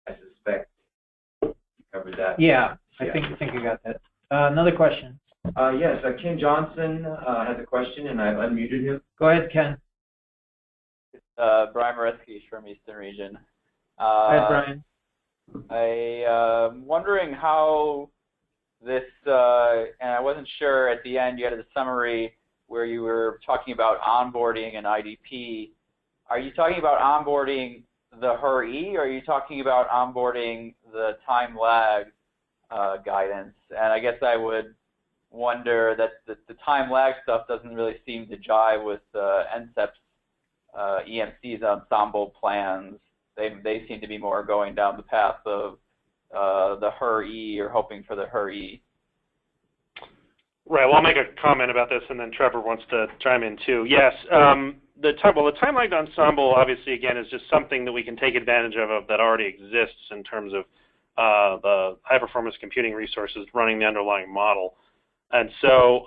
I suspect you covered that. Yeah, I think I got that. Another question. Yes, Ken Johnson has a question, and I've unmuted him. Go ahead, Ken. Brian Moretsky from Eastern Region. Hi, Brian. I'm wondering how this, and I wasn't sure at the end, you had a summary where you were talking about onboarding an IDP. Are you talking about onboarding the HER-E, or are you talking about onboarding the time lag guidance? And I guess I would wonder that the time lag stuff doesn't really seem to jive with NCEP's EMC's ensemble plans. They seem to be more going down the path of the HER-E, or hoping for the HER-E. Right. Well, I'll make a comment about this, and then Trevor wants to chime in too. Yes. The time lagged ensemble, obviously, again, is just something that we can take advantage of that already exists in terms of the high-performance computing resources running the underlying model. And so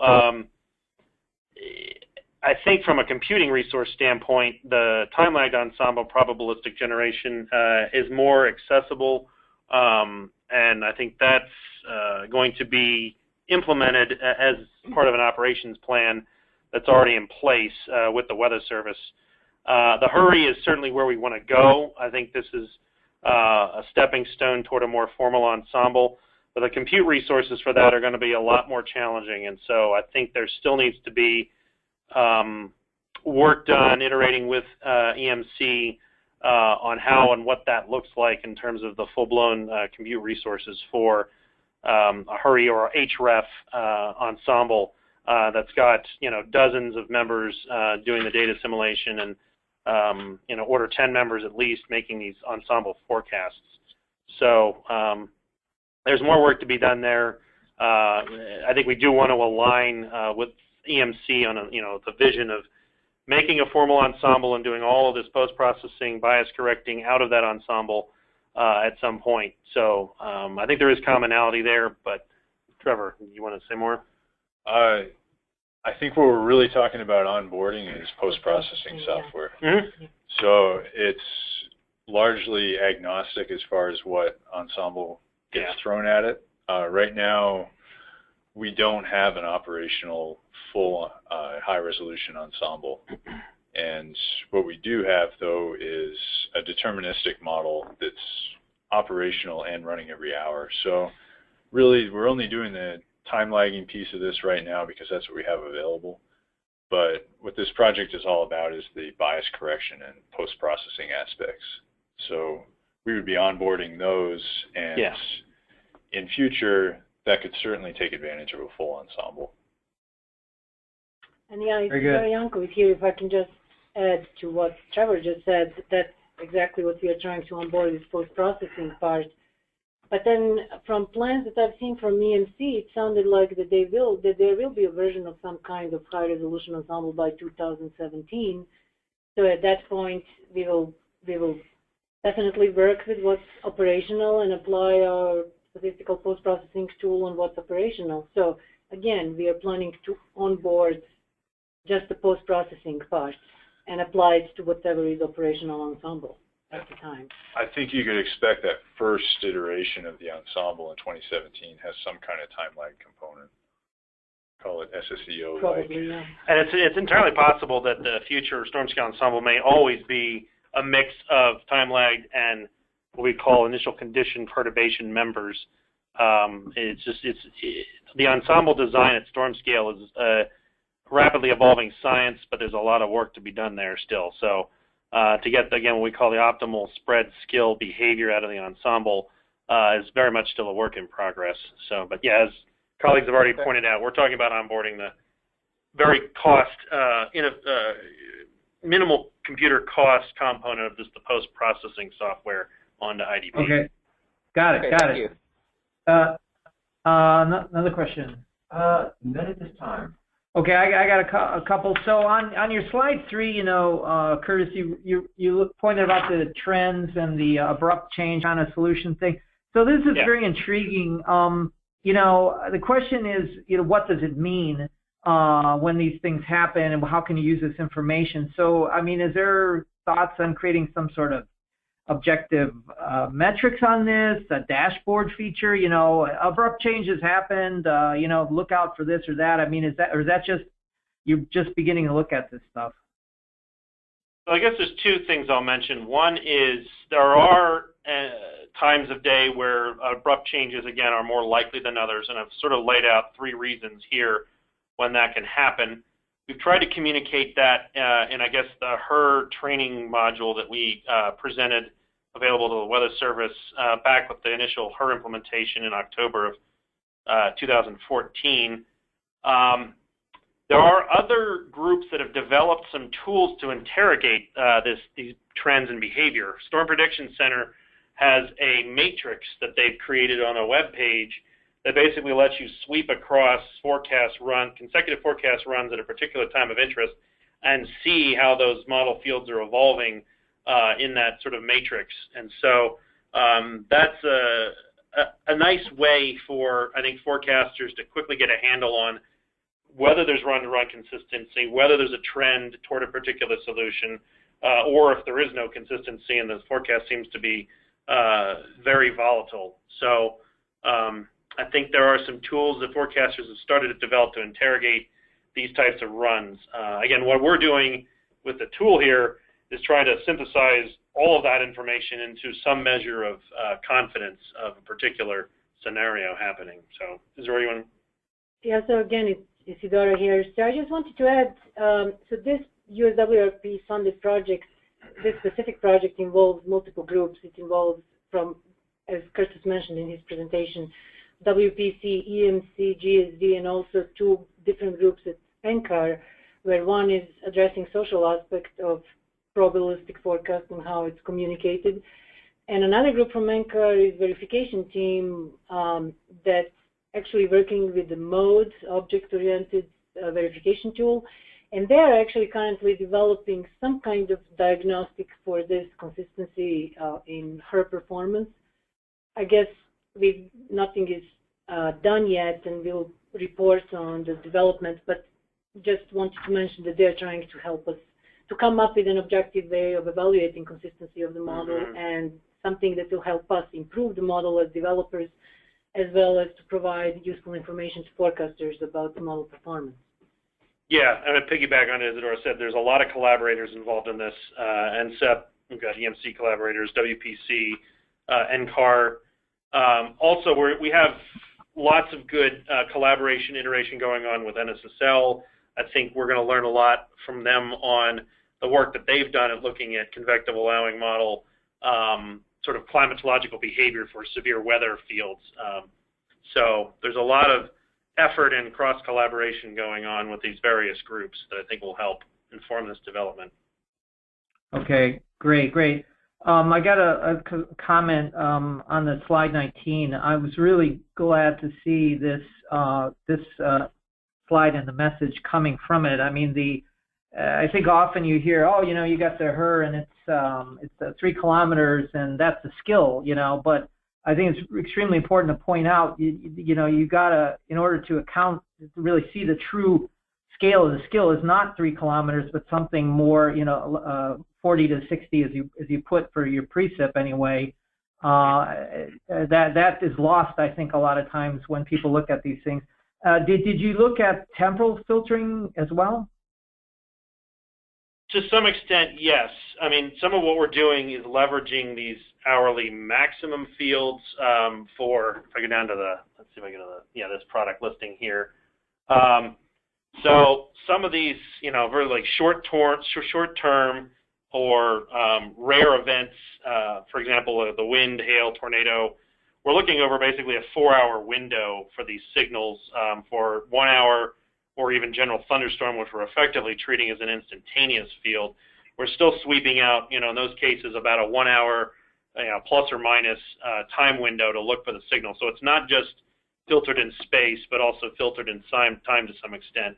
I think from a computing resource standpoint, the time-lagged ensemble probabilistic generation is more accessible, and I think that's going to be implemented as part of an operations plan that's already in place with the Weather Service. The HER-E is certainly where we want to go. I think this is a stepping stone toward a more formal ensemble, but the compute resources for that are going to be a lot more challenging, and so I think there still needs to be work done iterating with EMC on how and what that looks like in terms of the full-blown compute resources for a HER-E or HREF ensemble that's got dozens of members doing the data assimilation and order 10 members at least making these ensemble forecasts. So there's more work to be done there. I think we do want to align with EMC on the vision of making a formal ensemble and doing all of this post-processing, bias correcting out of that ensemble at some point. So I think there is commonality there, but Trevor, you want to say more? I think what we're really talking about onboarding is post-processing software. Mm-hmm. So it's largely agnostic as far as what ensemble gets thrown at it. Right now, we don't have an operational full high-resolution ensemble. And what we do have, though, is a deterministic model that's operational and running every hour. So really, we're only doing the time-lagging piece of this right now because that's what we have available. But what this project is all about is the bias correction and post-processing aspects. So we would be onboarding those, and in future, that could certainly take advantage of a full ensemble. And it's Jankov here. If I can just add to what Trevor just said, that's exactly what we are trying to onboard, this post-processing part. But then from plans that I've seen from EMC, it sounded like that there will be a version of some kind of high-resolution ensemble by 2017. So at that point, we will definitely work with what's operational and apply our statistical post-processing tool on what's operational. So again, we are planning to onboard just the post-processing part and apply it to whatever is operational ensemble at the time. I think you could expect that first iteration of the ensemble in 2017 has some kind of time lag component. Call it SSEO-like. Probably, yeah. And it's entirely possible that the future storm scale ensemble may always be a mix of time-lagged and what we call initial condition perturbation members. The ensemble design at storm scale is a rapidly evolving science, but there's a lot of work to be done there still. So to get, again, what we call the optimal spread skill behavior out of the ensemble is very much still a work in progress. So, but yeah, as colleagues have already pointed out, we're talking about onboarding the very minimal computer cost component of the post-processing software onto IDP. Okay, got it. Thank you. Another question. None at this time. Okay, I got a couple. So on your slide 3, Curtis, you pointed about the trends and the abrupt change on a solution thing. So this is very intriguing. The question is, what does it mean when these things happen, and how can you use this information? So, I mean, is there thoughts on creating some sort of objective metrics on this, a dashboard feature? Abrupt changes happened, look out for this or that. I mean, is that just, you're just beginning to look at this stuff? So I guess there's two things I'll mention. One is there are times of day where abrupt changes, again, are more likely than others, and I've sort of laid out 3 reasons here when that can happen. We've tried to communicate that in, I guess, the HER training module that we presented available to the Weather Service back with the initial HER implementation in October of 2014. There are other groups that have developed some tools to interrogate these trends in behavior. Storm Prediction Center has a matrix that they've created on a web page that basically lets you sweep across consecutive forecast runs at a particular time of interest and see how those model fields are evolving in that sort of matrix. And so that's a nice way for, I think, forecasters to quickly get a handle on whether there's run-to-run consistency, whether there's a trend toward a particular solution, or if there is no consistency and the forecast seems to be very volatile. So I think there are some tools that forecasters have started to develop to interrogate these types of runs. Again, what we're doing with the tool here is trying to synthesize all of that information into some measure of confidence of a particular scenario happening. So is there anyone? Yeah, so again, it's Isidora here. So I just wanted to add, so this USWRP funded project, this specific project involves multiple groups. It involves, from, as Curtis mentioned in his presentation, WPC, EMC, GSD, and also 2 different groups at NCAR, where one is addressing social aspects of probabilistic forecasting, how it's communicated. And another group from NCAR is verification team that's actually working with the MODE, object-oriented verification tool. And they're actually currently developing some kind of diagnostic for this consistency in HER performance. I guess nothing is done yet, and we'll report on the development, but just wanted to mention that they're trying to help us to come up with an objective way of evaluating consistency of the model, and something that will help us improve the model as developers, as well as to provide useful information to forecasters about the model performance. Yeah, I'm going to piggyback on Isidora said. There's a lot of collaborators involved in this. NCEP, we've got EMC collaborators, WPC, NCAR. Also, we have lots of good collaboration, iteration going on with NSSL. I think we're going to learn a lot from them on the work that they've done at looking at convective allowing model sort of climatological behavior for severe weather fields. So there's a lot of effort and cross-collaboration going on with these various groups that I think will help inform this development. Okay, great. I got a comment on the slide 19. I was really glad to see this slide and the message coming from it. I mean, I think often you hear, oh, you got the HER and it's 3 kilometers and that's a skill, but I think it's extremely important to point out, you gotta, in order to really see the true scale of the skill is not 3 kilometers, but something more, 40 to 60 as you put for your precip anyway. That is lost, I think, a lot of times when people look at these things. Did you look at temporal filtering as well? To some extent, yes. I mean, some of what we're doing is leveraging these hourly maximum fields for, if I go down to let's see if I go to this product listing here. So some of these, very like short term or rare events, for example, the wind, hail, tornado, we're looking over basically a 4-hour window for these signals for 1 hour or even general thunderstorm, which we're effectively treating as an instantaneous field. We're still sweeping out, in those cases, about a 1 hour plus or minus time window to look for the signal. So it's not just filtered in space, but also filtered in time to some extent.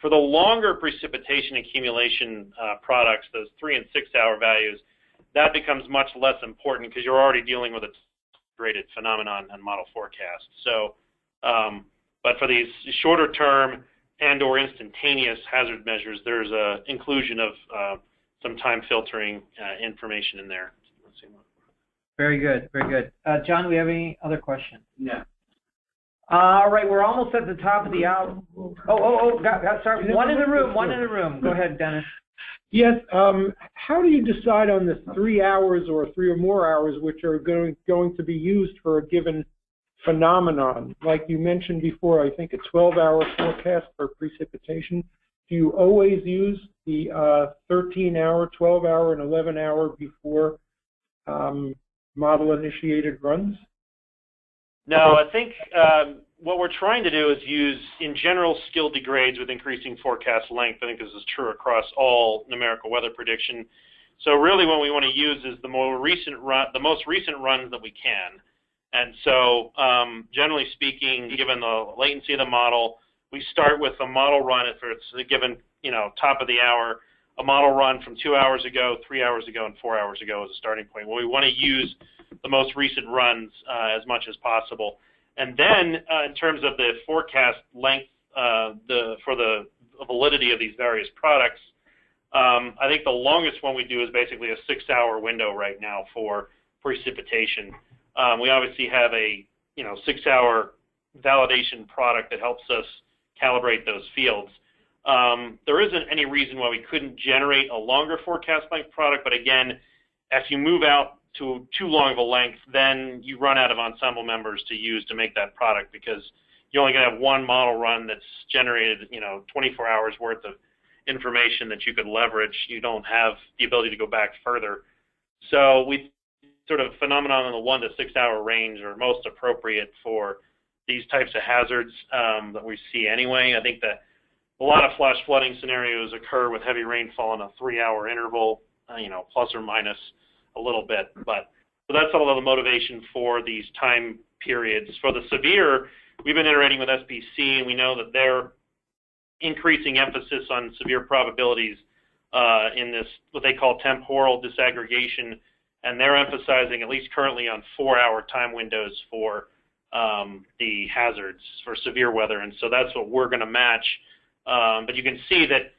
For the longer precipitation accumulation products, those 3 and 6 hour values, that becomes much less important because you're already dealing with a integrated phenomenon and model forecast. So, but for these shorter term and or instantaneous hazard measures, there's an inclusion of some time filtering information in there. Let's see. Very good. John, do we have any other questions? No. All right, we're almost at the top of the hour. Sorry, one in the room. Go ahead, Dennis. Yes. How do you decide on the 3 hours or 3 or more hours which are going to be used for a given phenomenon? Like you mentioned before, I think a 12-hour forecast for precipitation. Do you always use the 13-hour, 12-hour, and 11-hour before model-initiated runs? No, I think what we're trying to do is use, in general, skill degrades with increasing forecast length. I think this is true across all numerical weather prediction. So really what we want to use is the most recent runs that we can. And so generally speaking, given the latency of the model, we start with a model run if it's a given, top of the hour, a model run from 2 hours ago, 3 hours ago, and 4 hours ago as a starting point. Well, we want to use the most recent runs as much as possible. And then in terms of the forecast length for the validity of these various products, I think the longest one we do is basically a 6-hour window right now for precipitation. We obviously have a 6-hour validation product that helps us calibrate those fields. There isn't any reason why we couldn't generate a longer forecast length product, but again, if you move out to too long of a length, then you run out of ensemble members to use to make that product because you're only going to have one model run that's generated 24 hours worth of information that you could leverage. You don't have the ability to go back further. So we sort of phenomenon in the 1 to 6 hour range are most appropriate for these types of hazards that we see anyway. I think that a lot of flash flooding scenarios occur with heavy rainfall in a 3-hour interval, plus or minus a little bit. But so that's all of the motivation for these time periods. For the severe, we've been iterating with SPC, and we know that they're increasing emphasis on severe probabilities in this, what they call temporal disaggregation, and they're emphasizing, at least currently, on 4-hour time windows for the hazards for severe weather, and so that's what we're going to match. But you can see that,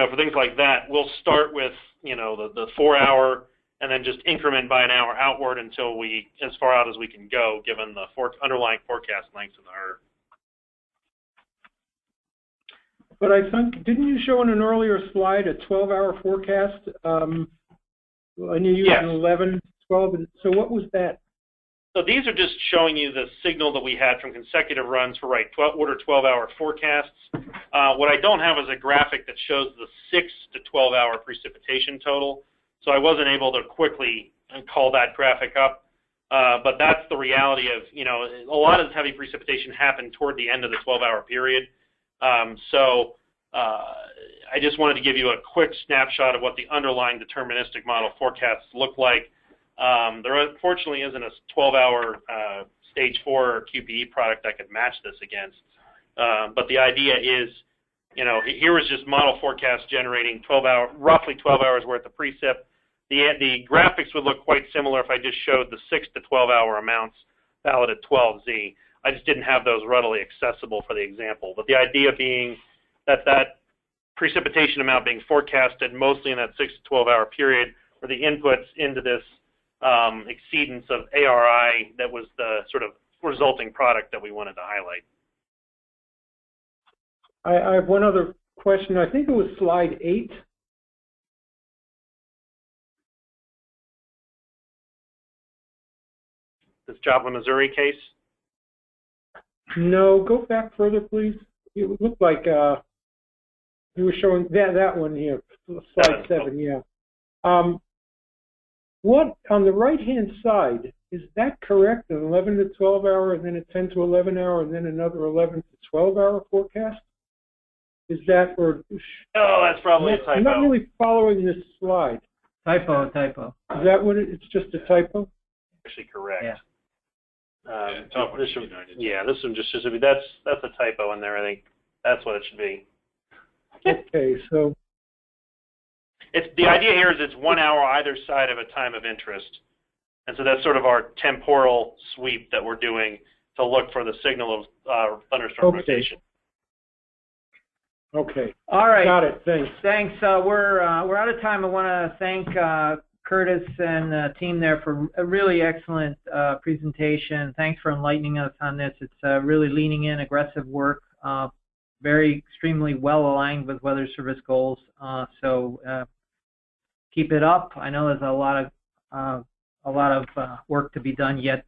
for things like that, we'll start with, the 4-hour and then just increment by an hour outward until as far out as we can go, given the underlying forecast lengths in the ERV. But I think, didn't you show in an earlier slide a 12-hour forecast? And you used an 11, 12, so what was that? So these are just showing you the signal that we had from consecutive runs for order 12-hour forecasts. What I don't have is a graphic that shows the 6 to 12-hour precipitation total. So I wasn't able to quickly call that graphic up. But that's the reality of, a lot of this heavy precipitation happened toward the end of the 12-hour period. So I just wanted to give you a quick snapshot of what the underlying deterministic model forecasts look like. There unfortunately isn't a 12-hour stage 4 QPE product I could match this against. But the idea is, here was just model forecast generating roughly 12 hours worth of precip. The graphics would look quite similar if I just showed the 6 to 12-hour amounts valid at 12Z. I just didn't have those readily accessible for the example. But the idea being that precipitation amount being forecasted mostly in that 6 to 12-hour period were the inputs into this exceedance of ARI that was the sort of resulting product that we wanted to highlight. I have one other question. I think it was slide 8. This Joplin, Missouri case? No, go back further, please. It looked like you were showing that one here, slide 7, yeah. What, on the right-hand side, is that correct? An 11 to 12 hour, and then a 10 to 11 hour, and then another 11 to 12 hour forecast? Is that, or? Oh, that's probably a typo. I'm not really following this slide. Typo. Is that what it's just a typo? Actually correct. Yeah. This one just should be, that's a typo in there. I think that's what it should be. Okay, so. The idea here is it's 1 hour either side of a time of interest. And so that's sort of our temporal sweep that we're doing to look for the signal of thunderstorm rotation. Okay. All right. Got it. Thanks. Thanks. We're out of time. I want to thank Curtis and the team there for a really excellent presentation. Thanks for enlightening us on this. It's really leaning in, aggressive work. extremely well aligned with Weather Service goals. So keep it up. I know there's a lot of work to be done yet.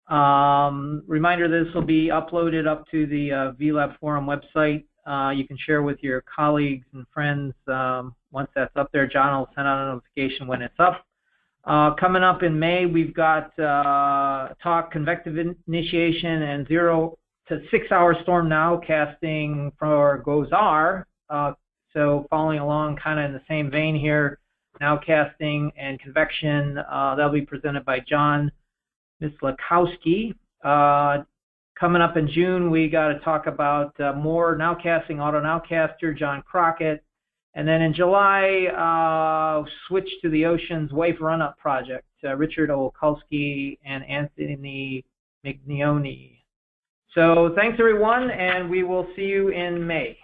Reminder: this will be uploaded up to the VLabForum website. You can share with your colleagues and friends once that's up there. John will send out a notification when it's up. Coming up in May, we've got talk convective initiation and 0 to 6 hour storm nowcasting for GOES-R. So following along kind of in the same vein here, nowcasting and convection, that'll be presented by John Mislakowski. Coming up in June, we got to talk about more nowcasting, auto nowcaster, John Crockett. And then in July, switch to the Oceans Wave Run-Up Project, Richard Olkowski and Anthony Mignoni. So thanks, everyone, and we will see you in May.